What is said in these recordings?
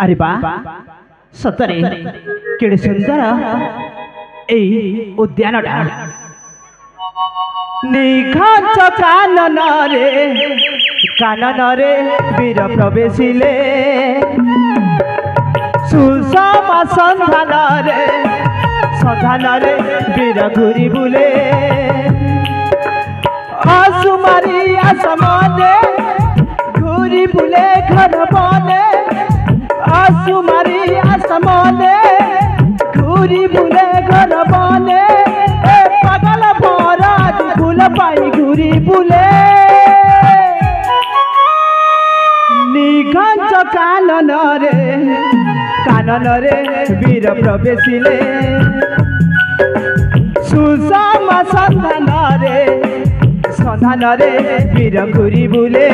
अरे वाह सतरे केड़े सुंदर ए उद्यानटा निघांच कानन रे वीर प्रवेशिले सुषमा सन्धान रे वीर घूरी बुले आसुमारी आसमाने घूरी बुले घर बने आसुमारी आसमाने घूरी बुले घर बने पागल बराज फूल पाई घूरी बुले निघांच कानन रे वीर प्रवेशिले सुषमा सन्धान रे वीर घूरी बुले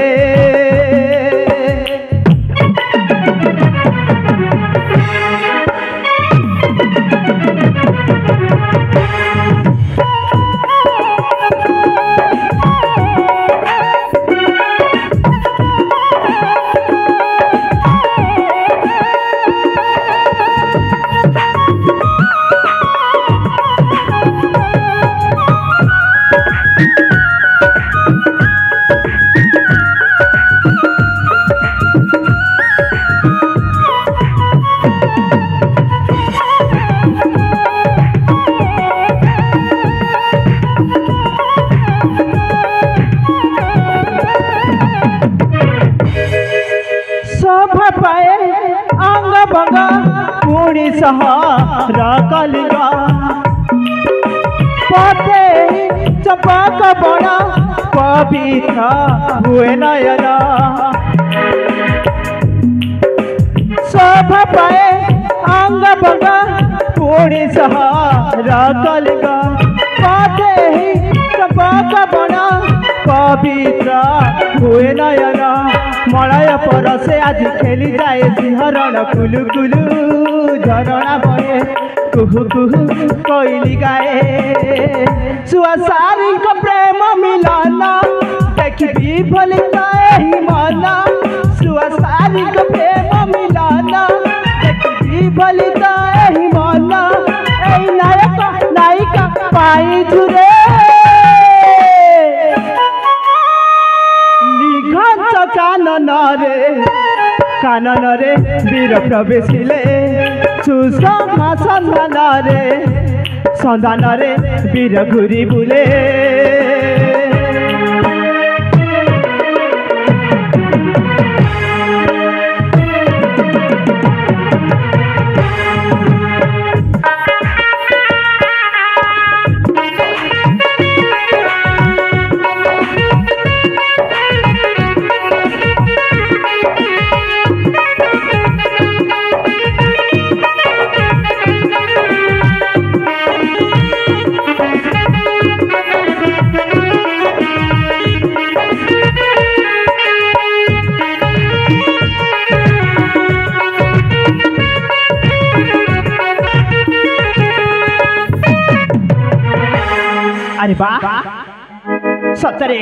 कलिगा पते चंपक बण पवित्र हुए नयन शोभा पाए अंग बंग पुणी कलिगा पते चंपक बण पवित्र हुए नयन मलय पर से आज खेली जाए सिंहरण कुलु कुलु झरणा बहे कुहु कुहु कोइली गाए सुआसारी को प्रेम मिलन देखी भली ही मन सुआसारी को प्रेम मिलन देखी भली ही मन ए नायक नायिका पाई झुरे निघांच कानन रे वीर प्रवेशिले सुषमा सन्धान रे वीर घूरी बुले अरे वाह सतरे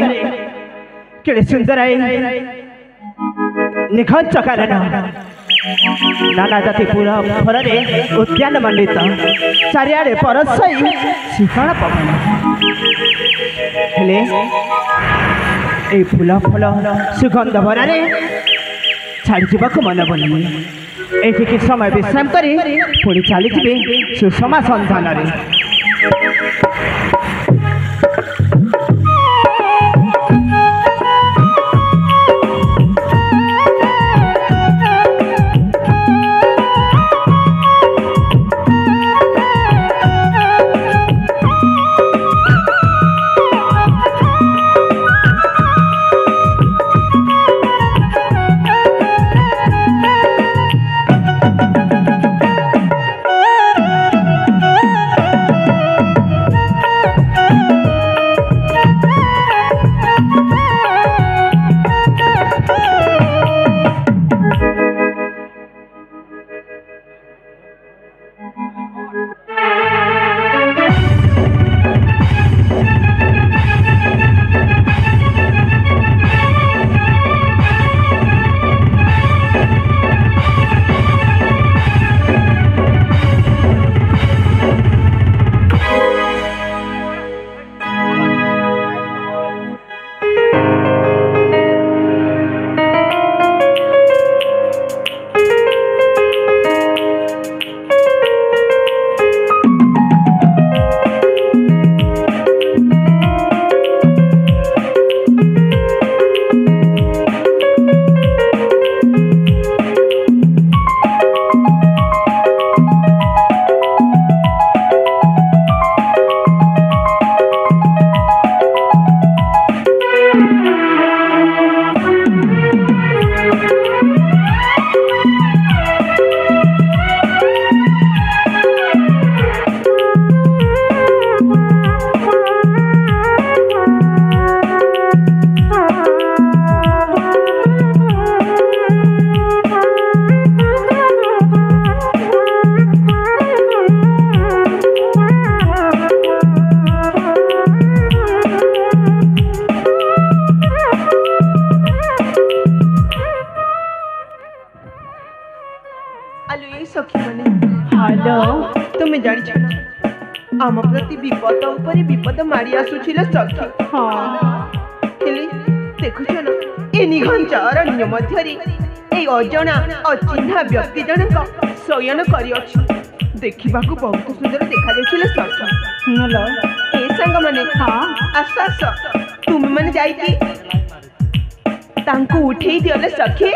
केड़े सुंदर निघांच कानन नाना जाति पूरा फल उद्यान मंडित चारिआडे परसई शीतल पवन हेले ए फूल फल सुगंध भरारे छाड़ी जावाक मन बोलनी एठी कि समय विश्राम करी पुणी चली सुषमा सन्धान रे जानी आम प्रति विपद ऊपर विपद माड़ी आसुचिल सखी। हाँ हेले देखुछ ना ए निघंच अरण्य मध्यरे ए अजणा अचिन्हा व्यक्ति जनक शयन करिअछि। देखिबाकू बहुत सुंदर देखा जाउछिल सखी। नलो ए संग माने हाँ आस आस तुम माने जाईकी तांको उठेई दियले सखी।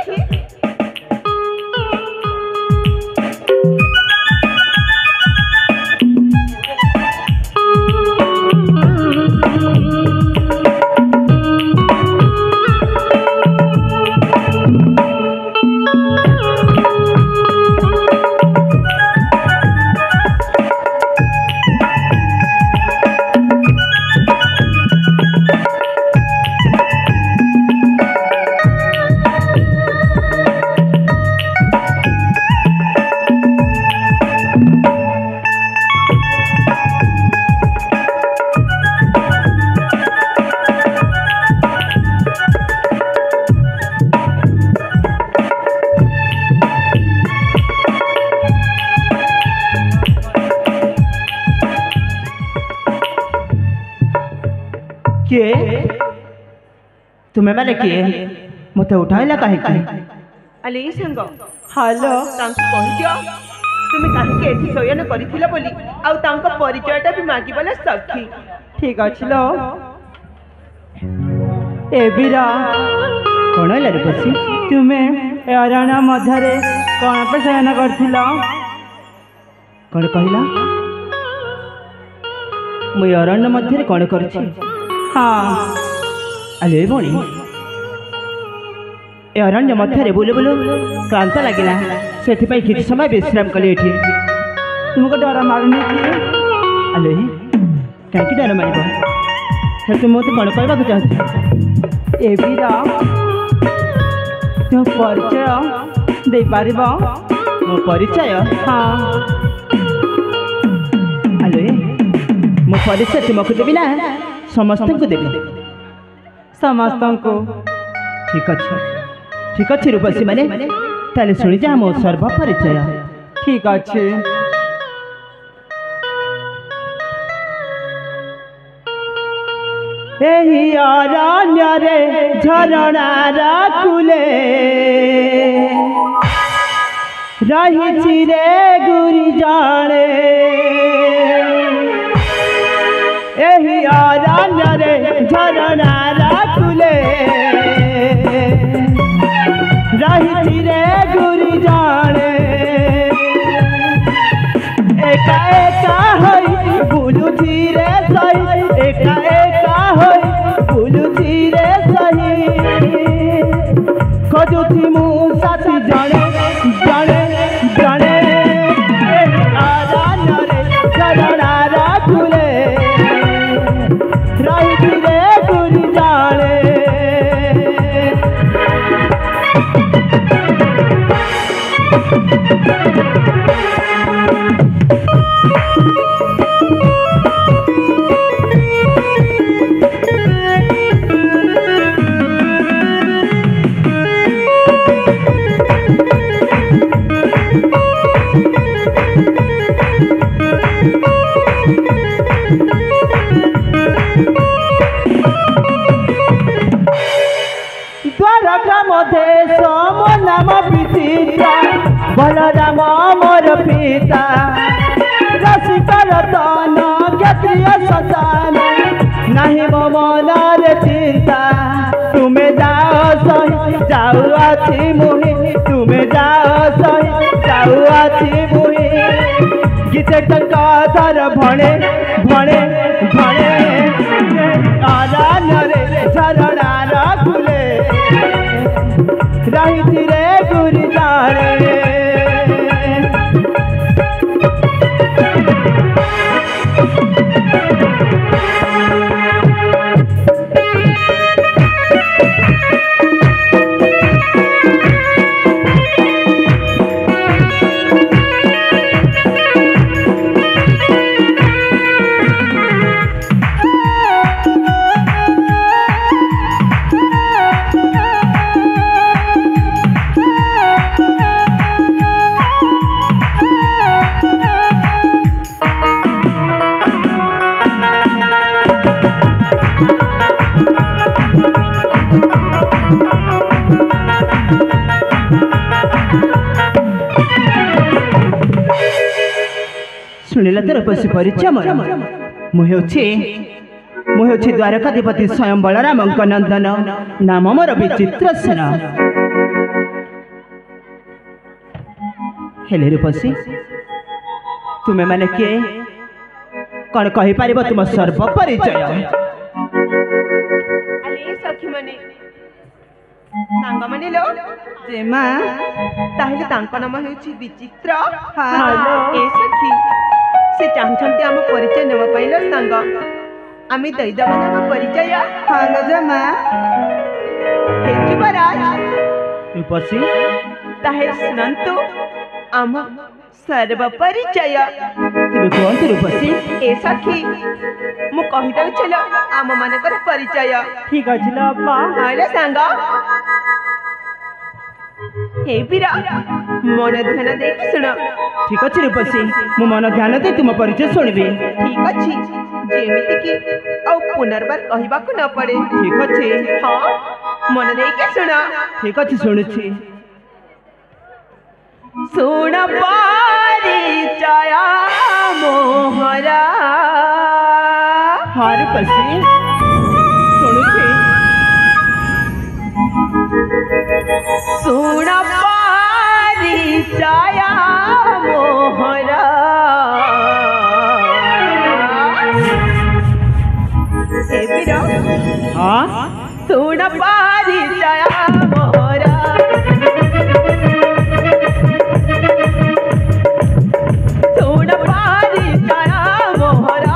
तुम्हें मैंने किए मत उठाइला कहीं अले संग हेलो तांको कहि दियो तुम काहे के एठी शयन करिथिला बोली आ तांको परिचयटा भी मागिबला सखी। ठीक अछि लो ए बीरा कोन हैला रे बसी तुम्हें अरण्य मध्यरे कोन पे शयन करथिला कोन कहिला मुई अरण्य मध्यरे कोन करछि। हाँ अले भणी ए अरण्य मध्यरे बुलु बुलु क्लांत लगिला सेथिपाई किछि समय विश्राम कले एठी। तुमको डर मारनी कि अले काहे डर मारिबो से तुम मते कोन कहबा चाहछ ए बीरा तो परिचय दे पारिबो मो परिचय। हाँ अले मो परिचय तुमको देबी ना समस्त को देबी समस्त को। ठीक अच्छे रूपसी माने ताले सुनी जा मो सर्व परिचय। ठीक अच्छे एही अरण्य रे झरणार कूले रही रे गुरी जाने एही अरण्य रे झरणार कूले रही रे गुरी जाने एका एका होई बुलु धीरे सही एका एका होई बुलु धीरे सही खोजुथी मु साथी जाने जाने जाने अरण्य रे झरणार कूले रही रे गुरी जाने देश मो नाम विचित्रा बलराम मोर पिता रसिकर तन क्षत्रिय सतान नहीं मो मनर चिंता तुम्हें जाओ सही जाऊ आछि मुहि तुम्हें जाओ सही जाऊ आछि मुहि गीते टंकर भणे भणे भणे अरण्य रे झरणार कूले रही रे गुरी जाने ଶୁଣିଲା ତ ରୂପସୀ ପରିଚୟ ମୋର। ମୁଁ ହେଉଛି ଦ୍ୱାରକାଧିପତି ସ୍ୱୟଂ ବଳରାମଙ୍କ ନନ୍ଦନ, ନାମ ମୋର ବିଚିତ୍ର ସେନ। ହେଲେ ରୂପସୀ ତୁମେ ମାନେ କିଏ କଣ କହିପାରିବ ତୁମ ସର୍ବ ପରିଚୟ? ସାଙ୍ଗମାନେ ଲୋ ଯେ ମା ତାହେଲେ ତାଙ୍କ ନାମ ହେଉଛି ବିଚିତ୍ର। ଏ ସଖୀ ସେ ଚାହୁଁଛନ୍ତି ଆମ ପରିଚୟ ନେବା ପାଇଁ ଲୋ ସାଙ୍ଗ। ଆମେ ଦେଇଦେବା ନା ଆମ ପରିଚୟ। ମା ହେ ଯୁବରାଜ, ରୂପସୀ ତାହେଲେ ଶୁଣନ୍ତୁ ଆମ ସର୍ବ ପରିଚୟ। ତେବେ କୁହନ୍ତୁ ରୂପସୀ। ଏ ସଖୀ ମୁଁ କହିଦେଉଛି ଲୋ ଆମ ମାନଙ୍କର ପରିଚୟ। ଠିକ ଅଛି ଲୋ ଅପା। ହଇଲୋ ସାଙ୍ଗ। ହେ ବୀର, ମନ ଧ୍ୟାନ ଦେଇକି ଶୁଣ। ଠିକ ଅଛି ରୂପସୀ, ମୁଁ ମନ ଧ୍ୟାନ ଦେଇ ତୁମ ପରିଚୟ ଶୁଣିବି। ଠିକ ଅଛି, ଯେମିତି କି ଆଉ ପୁନର୍ବାର କହିବାକୁ ନ ପଡେ। ଠିକ ଅଛି। ହଁ, ମନ ଦେଇକି ଶୁଣ। ଠିକ ଅଛି, ଶୁଣୁଛି। ଶୁଣ ପରିଚୟ ମୋହର। ହଁ ରୂପସୀ ଶୁଣୁଛି। ଶୁଣ ପରିଚୟ ମୋହର। ହେ ବୀର, ହଁ ଶୁଣ ପରିଚୟ ମୋହର। ଶୁଣ ପରିଚୟ ମୋହର।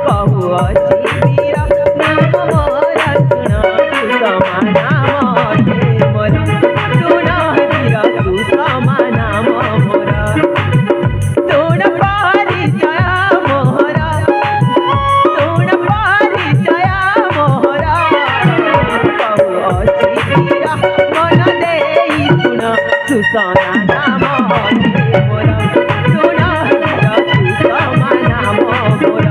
କହୁଅଛି ବୀର ନାମ ମୋର ଶୁଣ ସୁଷମା ନାମ ଅଟେ ମୋର। ଶୁଣ ବୀର ସୁଷମା ନାମ ମୋର। ଶୁଣ ପରିଚୟ ମୋହର। ଶୁଣ ପରିଚୟ ମୋହର। କହୁଅଛି ବୀର ମନ ଦେଇ ଶୁଣ ସୁଷମା ନାମ ଅଟେ ମୋର। ଶୁଣ ବୀର ସୁଷମା ନାମ ମୋର।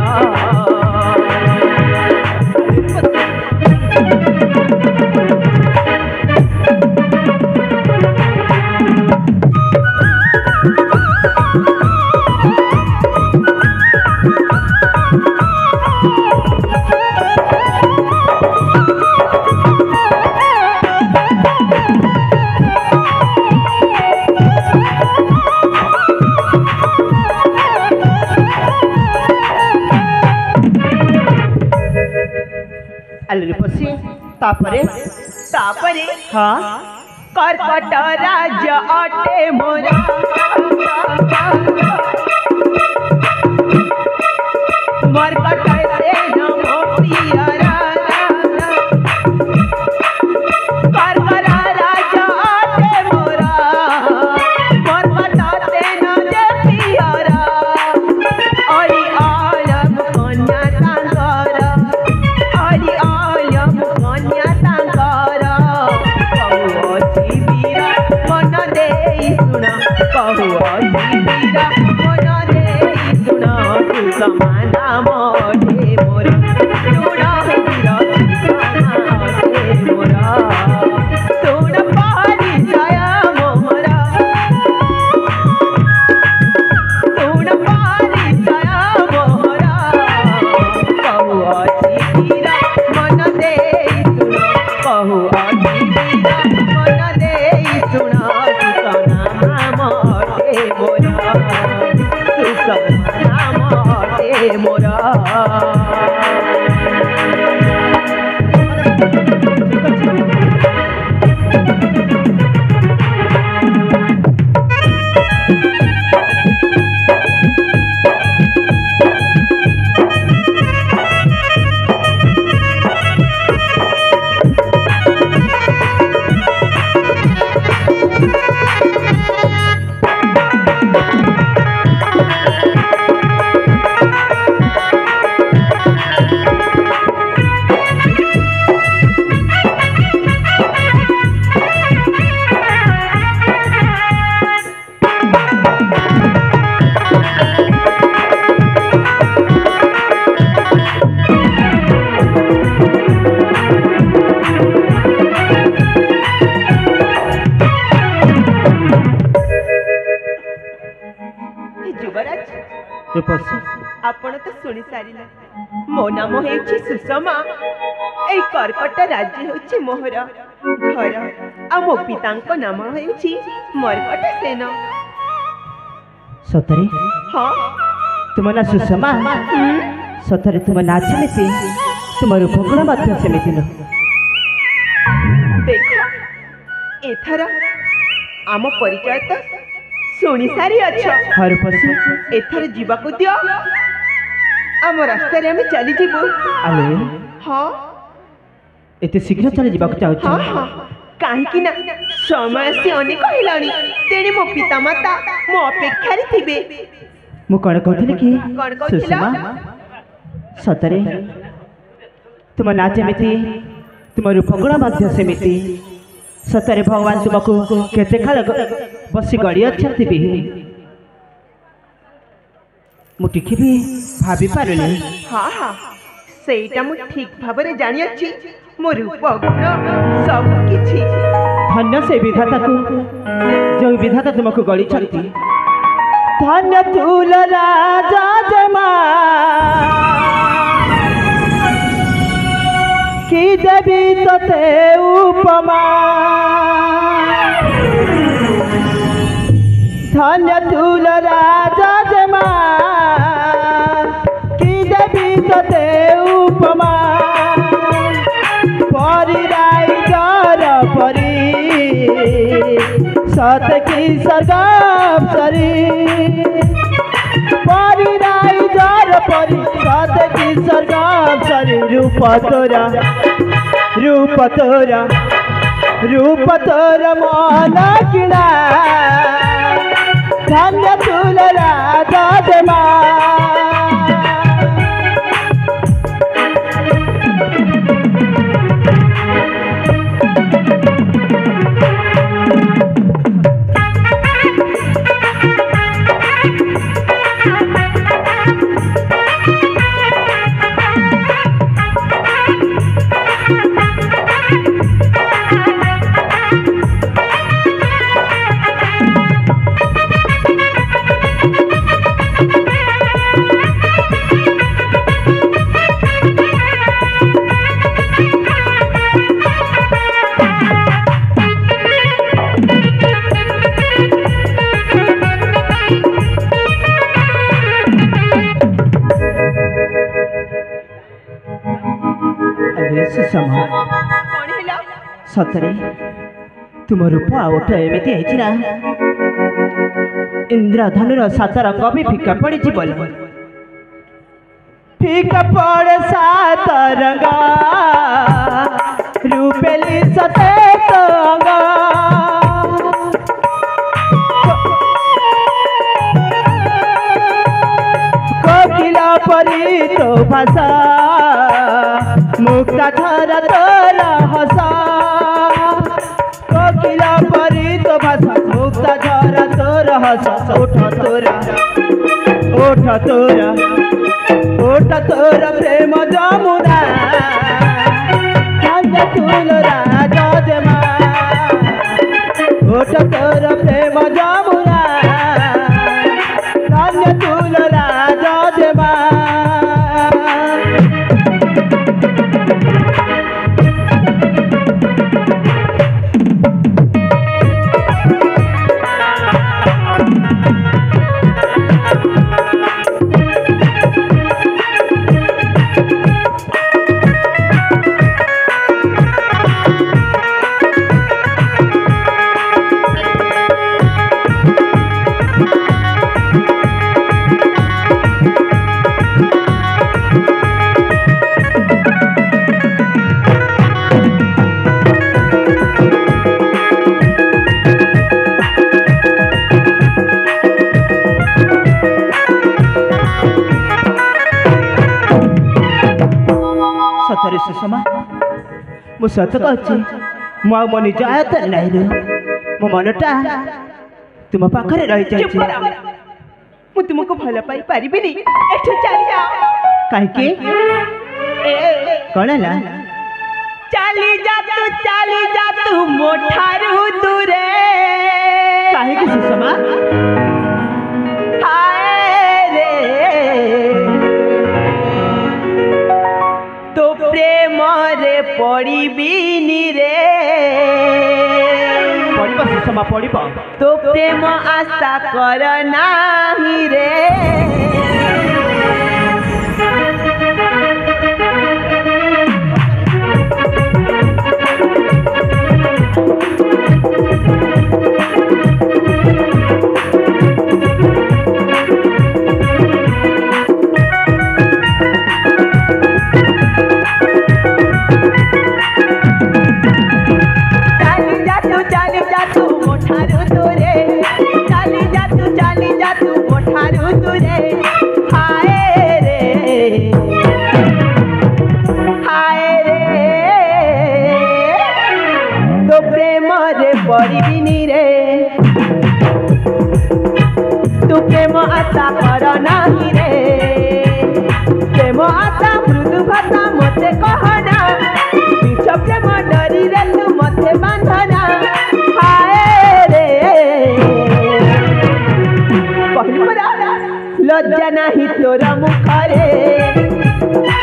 ଆଲେ ରୂପସୀ ତାପରେ ହଁ କର୍କଟ ରାଜ ଅଟେ ମୋର। ମର୍କଟ ସେନ ମୋ ପ୍ରିୟର। କର୍କଟ ରାଜ ଅଟେ ମୋର। ମର୍କଟ ସେନ ଯେ ପ୍ରିୟର। ଅରି ଆଲମ କନ୍ୟା ତାଙ୍କର। ଅରି ଆଲମ କନ୍ୟା ତାଙ୍କର। କହୁଅଛି ବୀର ମନ ଦେଇ ଶୁଣ। କହୁଅଛି ବୀର ମନ ଦେଇ ଶୁଣ ସୁଷମା ନାମ ଅଟେ ମୋର। ଶୁଣ ବୀର ସୁଷମା ଅଟେ ମୋର। ଶୁଣ ପରିଚୟ ମୋହର। ଶୁଣ ପରିଚୟ ମୋହର। କହୁଅଛି ବୀର ମନ ଦେଇ ଶୁଣ। କହୁଅଛି ବୀର ମନ ଦେଇ ଶୁଣ ସୁଷମା ନାମ ଅଟେ ମୋର। ସୁଷମା ନାମ ଅଟେ ମୋର। आपण तो शुणी सारे मो नाम है सुषमा ए कर्कट राज्य हूँ मोहर घर आ मो पिता नाम है मरकट सेन। सतरे हाँ तुम ना सुषमा सतरे तुम ना सेमती तुम रूपगुण सेमती देख एथर आम परिचय तो शुणी सारी अच्छा एथर जीवाकू दियो आम रास्ता रे हमें चली जीवु। आले हाँ एते शीघ्र चली जीवाकू चाहू। हाँ हाँ कहीं ना समय से अनेक हेलानी तेणी मो पिता माता मो अपेक्षा रे थिबे। मु कोन कहथिले कि कोन कहथिला सतरे तुम ना जेमिति तुम रूपगुण मध्य सेमिति सतरे भगवान तुमको केते काल बसी गड़ी अच्छी भी मु टिके भी भाभी पारुनी। हाँ हाँ सेटा मु ठीक भाबरे जानि अछि मो रूप गुण सब किछि धन्य से विधाता को जो विधाता तुमको गड़ी छथि। धन्य तुल राजा जमा की देवी तते उपमा धन्य तुल राजा जमा की देवी तते उपमा परिराई जर परी सत की सरगम सरी परिराई जर परी सत की सरगम सरी रूप तोरा मन किणा धन्य तुल राजा जमा। सतरे तुम रूप आउट एमती है इंद्रधनुर सात रंग भी फिका पड़ी बोल फिका पड़े सात रंग रूपेली सते अंग कोकिला परी तो भाषा मुक्ता धरा तोरा हसा कोकिला परी तो भाषा मुक्ता धरा तोरा हसा ओठ तोरा प्रेम जमुना धन्य तुल राजा जमा ओठ तोरा प्रेम जमुना धन्य तुल राजा जमा। सतरे सुषमा मु सत कहछि मु मो निज आयत नहीं मो मनटा तुम पाखरे रही जाइछि मु तुमको भल पाई परिबिनी एठो चली जा काहे के कोनला चली जा तू मोठारू दूरे काहे के सुषमा हाय रे पड़िबिनी रे पड़िब सुषमा पड़िब तो प्रेम आशा कर नाही रे पड़िबिनी रे तू प्रेम आशा कर नाही रे प्रेम आशा मृदु भाषा मते कहना बिछ प्रेम डरी रे तू मते बांधना हाय रे कहली परा लज्जा नाही तोर मुखरे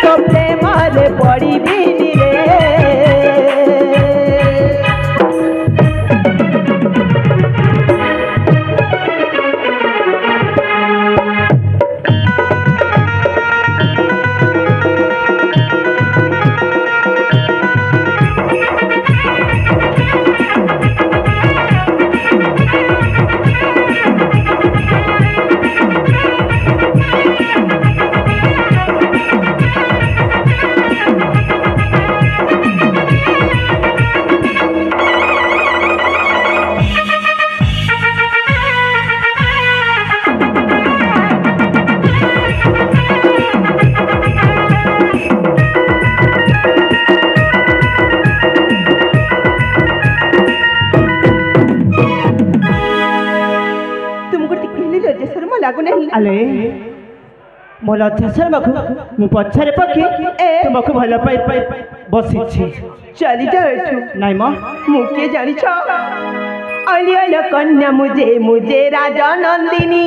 तो प्रेम रे पड़िबिनी रे अले मो लज्जा शर्माखु मु पछारे पकी तुमको भल पाई पाई बसी चली जाऊ नाई म मुके जानी छ अली अल कन्या मुझे राजा नंदिनी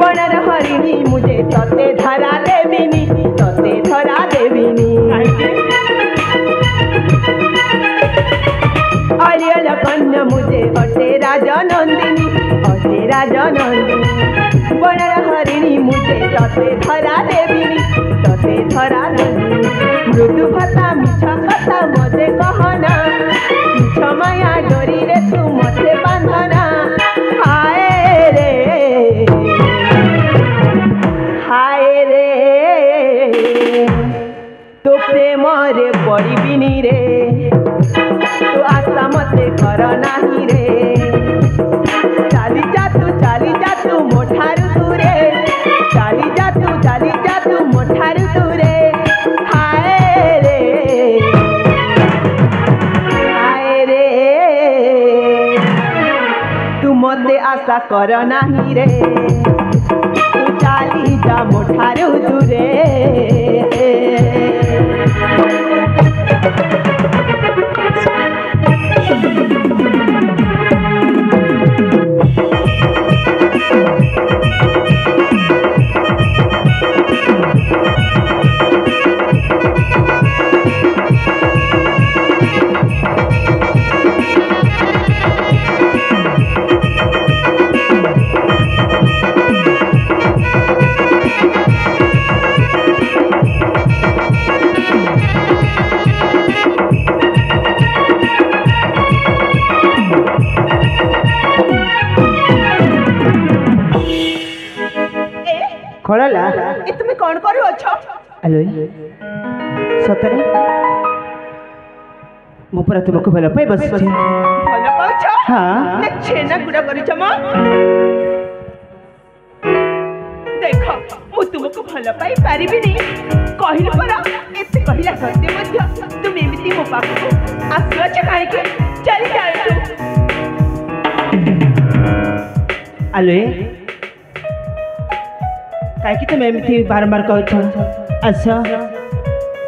बनर हरिणी मुझे तते धरा देविनी अरियल कन्या मुझे अटे राजा नंदिनी बनर हरिणी मुझे तते धरा देविनी मृदु भाषा मिछ कथा मते कहना मिछ माया डोरी रे तू मते बांधना हाय रे तो प्रेम रे पड़िबिनी रे तू आशा मते कर नाही रे चाली जा तू मोठारू दूरे चाली जा तू मोठारू दूरे हाय रे तू मते आशा कर नाही रे तू चाली जा मोठारू दूरे खड़ला ए तुम कौन करू अछ हेलो सतरे मु पर तुमको भल पाई बस भल पाउछ हां ने छेना गुडा करिछ म देख मु तुमको भल पाई पारिबिनी कहिल परा एते कहिला सत्य मध्य तुम एमिति मो पाखो आसलो छ काहे के चली जाए आले काहे कि तुम एमिति बारंबार कहछ अच्छा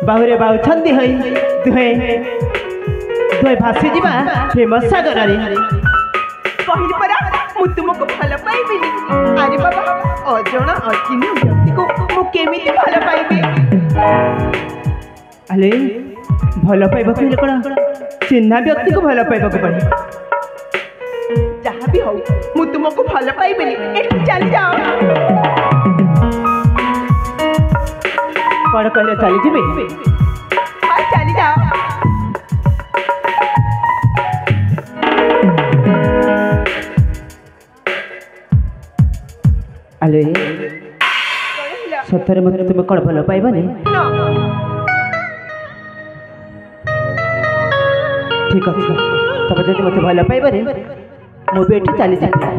बाहुरे बाहु छंदी हई दुहे भासी जीवा फेमस सागर रे कहिल परा मु तुमको भल पाइबिनी अरे बाबा अजणा अचिन्ह व्यक्ति को मु केमिति भल पाइबे अरे भल पाइबा कहले कोन चिन्हा व्यक्ति को भल पाइबा को पड़े जहाँ भी हो मु तुमको भल पाइबेनी एठी चली जाओ कौन कहले चली जीबे हां चली जाओ अरे सतरे मत तुम कौन भल पाइबानी ठीक अच्छे तब जब मत भल पाइबारे मुझे एठी चली जाए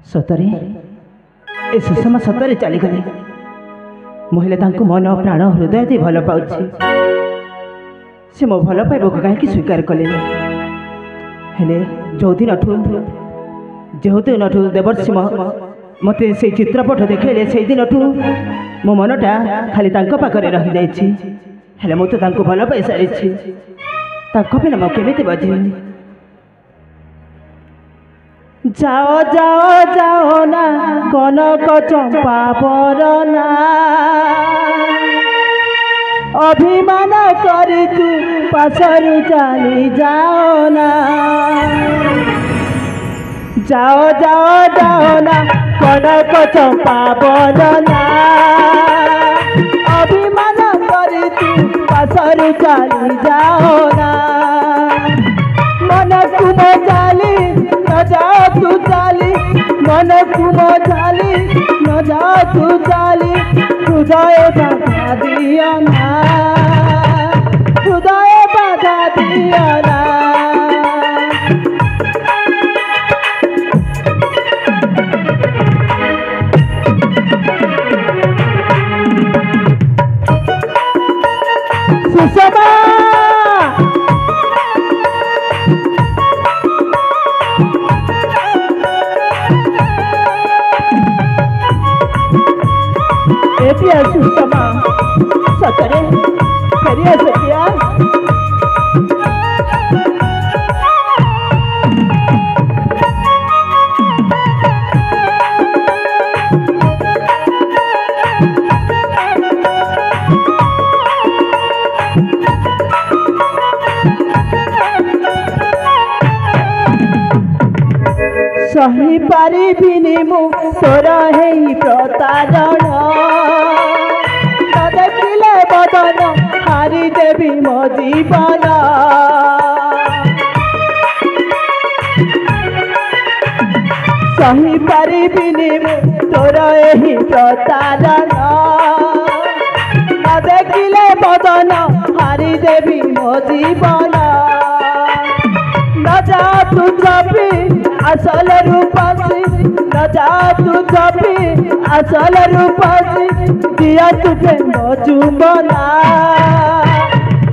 सतरे ए सुषमा सतरे चली गले महिला तांको मन प्राण हृदय दे भल पाउछि से मो भल पाइबो कहीं स्वीकार कले हेले जो दिन देवर्षि मते से चित्रपट देखले से दिन मो मनटा खाली तांको पाखरे रही जाइछि हेले मु तो तांको भल पाइ सारिछि तांको बिना मो केमिति बजी जाओ जाओ जाओ ना कनक चंपा बरना अभिमान करी तू पासरु चली जाओ ना जाओ जाओ जाओ ना कनक चंपा बरना अभिमान करी तू पासरु चली जाओ ना मन तुम चाली न जा तू चाली मन तुम चाली न जा तू चाली हृदय बाधा दिया ना हृदय बाधा दिया ना सुषमा सुषमा सतरे करिए सत्या सही पारिबिनी मु तोर हेई प्रतारण देखिले बदन हारी देवी मो जीवन सही पारिबिनी मु तोर एही प्रतारण देखिले बदन हारी देवी मो जीवन न जा तू जपी असल रूपसी न जा तू जपी असल रूपसी दिया तू प्रेम चुंबना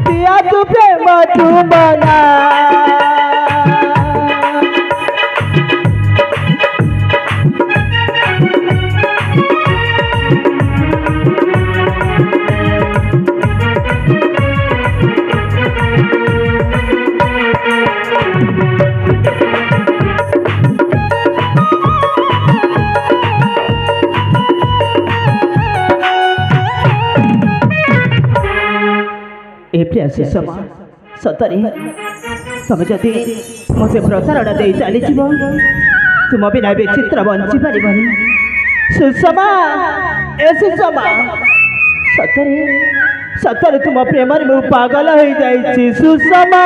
दिया तू प्रेम चुंबना सुषमा सतरे तुम जदि मत प्रसारण दे चली तुम बिना विचित्र बंची पारबनी सुषमा ए सुषमा सतरे सतरे तुम प्रेम मु पागल हो जाइछि सुषमा।